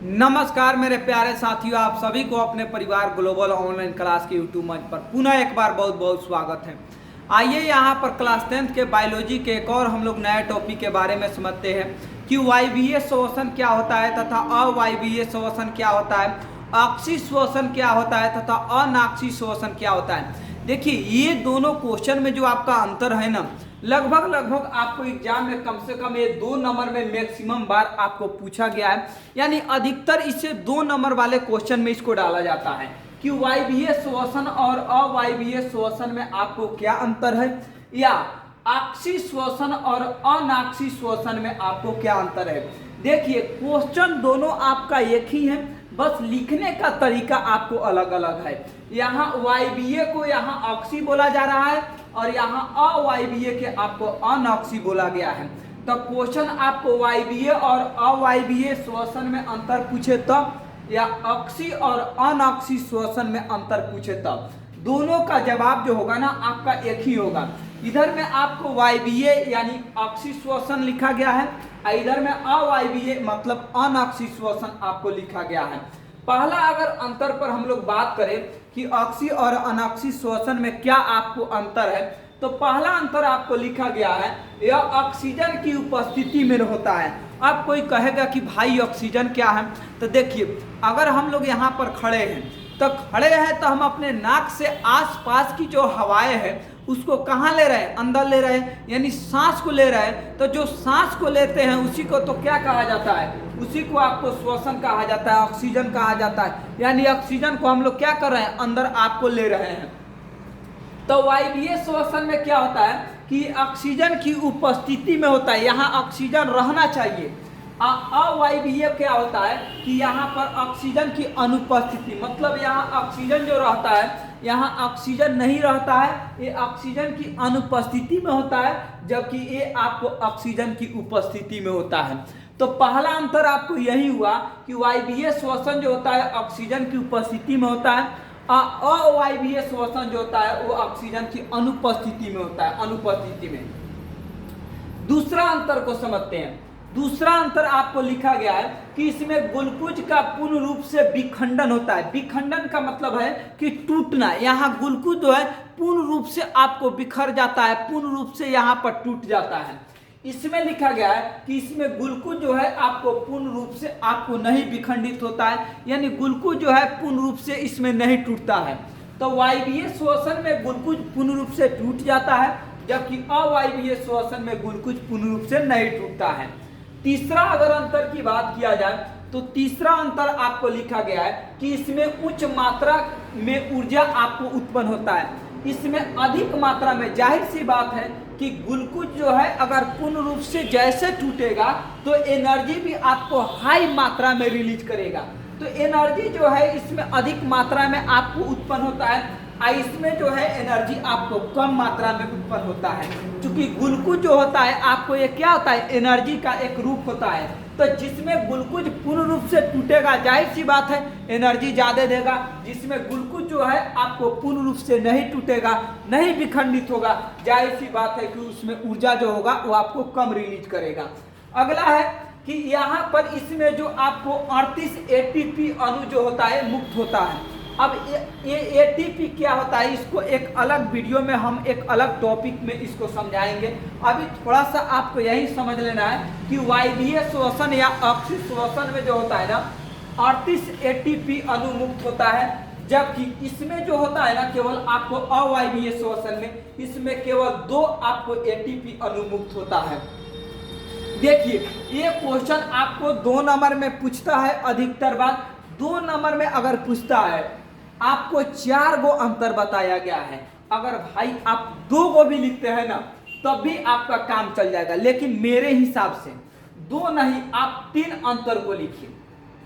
नमस्कार मेरे प्यारे साथियों, आप सभी को अपने परिवार ग्लोबल ऑनलाइन क्लास के यूट्यूब मंच पर पुनः एक बार बहुत बहुत स्वागत है। आइए यहाँ पर क्लास 10th के बायोलॉजी के एक और हम लोग नए टॉपिक के बारे में समझते हैं कि वायवीय श्वसन क्या होता है तथा अवायवीय श्वसन क्या होता है, अक्षीय श्वसन क्या होता है तथा अनाक्षीय श्वसन क्या होता है। देखिए, ये दोनों क्वेश्चन में जो आपका अंतर है ना, लगभग आपको एग्जाम में कम से कम ये 2 नंबर में मैक्सिमम बार आपको पूछा गया है। यानी अधिकतर इसे 2 नंबर वाले क्वेश्चन में इसको डाला जाता है कि वायवीय श्वसन और अवायवीय श्वसन में आपको क्या अंतर है, या अक्षीय श्वसन और अनाक्षीय श्वसन में आपको क्या अंतर है। देखिए, क्वेश्चन दोनों आपका एक ही है, बस लिखने का तरीका आपको अलग अलग है। यहाँ वायवीय को यहाँ अक्षीय बोला जा रहा है और यहाँ अवायवीय के आपको अनाक्षीय बोला गया है। तो क्वेश्चन आपको वायवीय और अवायवीय श्वसन में अंतर पूछे तब, या अक्षीय और अनाक्षीय श्वसन में अंतर पूछे तब, दोनों का जवाब जो होगा ना आपका एक ही होगा। इधर में आपको वायवीय यानी अक्षीय श्वसन लिखा गया है, इधर में अवायवीय मतलब अनाक्षीय श्वसन आपको लिखा गया है। पहला अगर अंतर पर हम लोग बात करें कि अक्षीय और अनाक्षीय श्वसन में क्या आपको अंतर है, तो पहला अंतर आपको लिखा गया है, यह ऑक्सीजन की उपस्थिति में होता है। अब कोई कहेगा कि भाई ऑक्सीजन क्या है, तो देखिए, अगर हम लोग यहाँ पर खड़े हैं तो हम अपने नाक से आसपास की जो हवाएं हैं उसको कहाँ ले रहे हैं, अंदर ले रहे हैं, यानी सांस को ले रहे हैं। तो जो सांस को लेते हैं उसी को तो क्या कहा जाता है, उसी को आपको श्वसन कहा जाता है, ऑक्सीजन कहा जाता है। यानी ऑक्सीजन को हम लोग क्या कर रहे हैं, अंदर आपको ले रहे हैं। तो वायवीय श्वसन में क्या होता है कि ऑक्सीजन की उपस्थिति में होता है, यहाँ ऑक्सीजन रहना चाहिए। अवायवीय क्या होता है कि यहाँ पर ऑक्सीजन की अनुपस्थिति, मतलब यहाँ ऑक्सीजन जो रहता है, यहाँ ऑक्सीजन नहीं रहता है, ये ऑक्सीजन की अनुपस्थिति में होता है, जबकि ये आपको ऑक्सीजन की उपस्थिति में होता है। तो पहला अंतर आपको यही हुआ कि वायवीय श्वसन जो होता है ऑक्सीजन की उपस्थिति में होता है, अवायवीय श्वसन जो होता है वो ऑक्सीजन की अनुपस्थिति में होता है, अनुपस्थिति में। दूसरा अंतर को समझते हैं। दूसरा अंतर आपको लिखा गया है कि इसमें ग्लूकोज का पूर्ण रूप से विखंडन होता है। विखंडन का मतलब है कि टूटना। यहाँ ग्लूकोज जो है पूर्ण रूप से आपको बिखर जाता है, पूर्ण रूप से यहाँ पर टूट जाता है। इसमें लिखा गया है कि इसमें ग्लूकोज जो है आपको पूर्ण रूप से आपको नहीं विखंडित होता है, यानी ग्लूकोज जो है पूर्ण रूप से इसमें नहीं टूटता है। तो वायवीय श्वसन में ग्लूकोज पूर्ण रूप से टूट जाता है, जबकि अवायवीय श्वसन में ग्लूकोज पूर्ण रूप से नहीं टूटता है। तीसरा अगर अंतर की बात किया जाए तो तीसरा अंतर आपको लिखा गया है कि इसमें उच्च मात्रा में ऊर्जा आपको उत्पन्न होता है। इसमें अधिक मात्रा में, जाहिर सी बात है कि ग्लूकोज जो है अगर पूर्ण रूप से जैसे टूटेगा तो एनर्जी भी आपको हाई मात्रा में रिलीज करेगा। तो एनर्जी जो है इसमें अधिक मात्रा में आपको उत्पन्न होता है, इसमें जो है एनर्जी आपको कम मात्रा में उत्पन्न होता है। क्योंकि ग्लूकोज जो होता है आपको ये क्या होता है, एनर्जी का एक रूप होता है। तो जिसमें ग्लूकोज पूर्ण रूप से टूटेगा, जाहिर सी बात है एनर्जी ज़्यादा देगा। जिसमें ग्लूकोज जो है आपको पूर्ण रूप से नहीं टूटेगा, नहीं विखंडित होगा, जाहिर सी बात है कि उसमें ऊर्जा जो होगा वो आपको कम रिलीज करेगा। अगला है कि यहाँ पर इसमें जो आपको 38 ATP अणु जो होता है मुक्त होता है। अब ये ATP क्या होता है, इसको एक अलग वीडियो में हम एक अलग टॉपिक में इसको समझाएंगे। अभी थोड़ा सा आपको यही समझ लेना है कि वायवीय श्वसन या अक्षीय श्वसन में जो होता है ना 38 ATP अणु मुक्त होता है, जबकि इसमें जो होता है ना केवल आपको अवायवीय श्वसन में इसमें केवल 2 आपको ATP अणु मुक्त होता है। देखिए, ये क्वेश्चन आपको 2 नंबर में पूछता है अधिकतर बार। 2 नंबर में अगर पूछता है आपको 4 गो अंतर बताया गया है। अगर भाई आप 2 गो भी लिखते हैं ना तब भी आपका काम चल जाएगा, लेकिन मेरे हिसाब से 2 नहीं, आप 3 अंतर को लिखिए।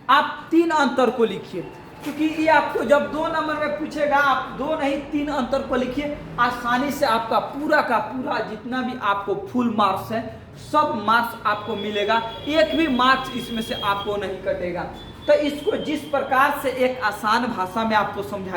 आप 3 अंतर को लिखिए, क्योंकि ये आपको जब 2 नंबर में पूछेगा आप 2 नहीं 3 अंतर को लिखिए। आसानी से आपका पूरा का पूरा जितना भी आपको फुल मार्क्स है सब मार्क्स आपको मिलेगा, एक भी मार्क्स इसमें से आपको नहीं कटेगा। तो इसको जिस प्रकार से एक आसान भाषा में आपको समझाया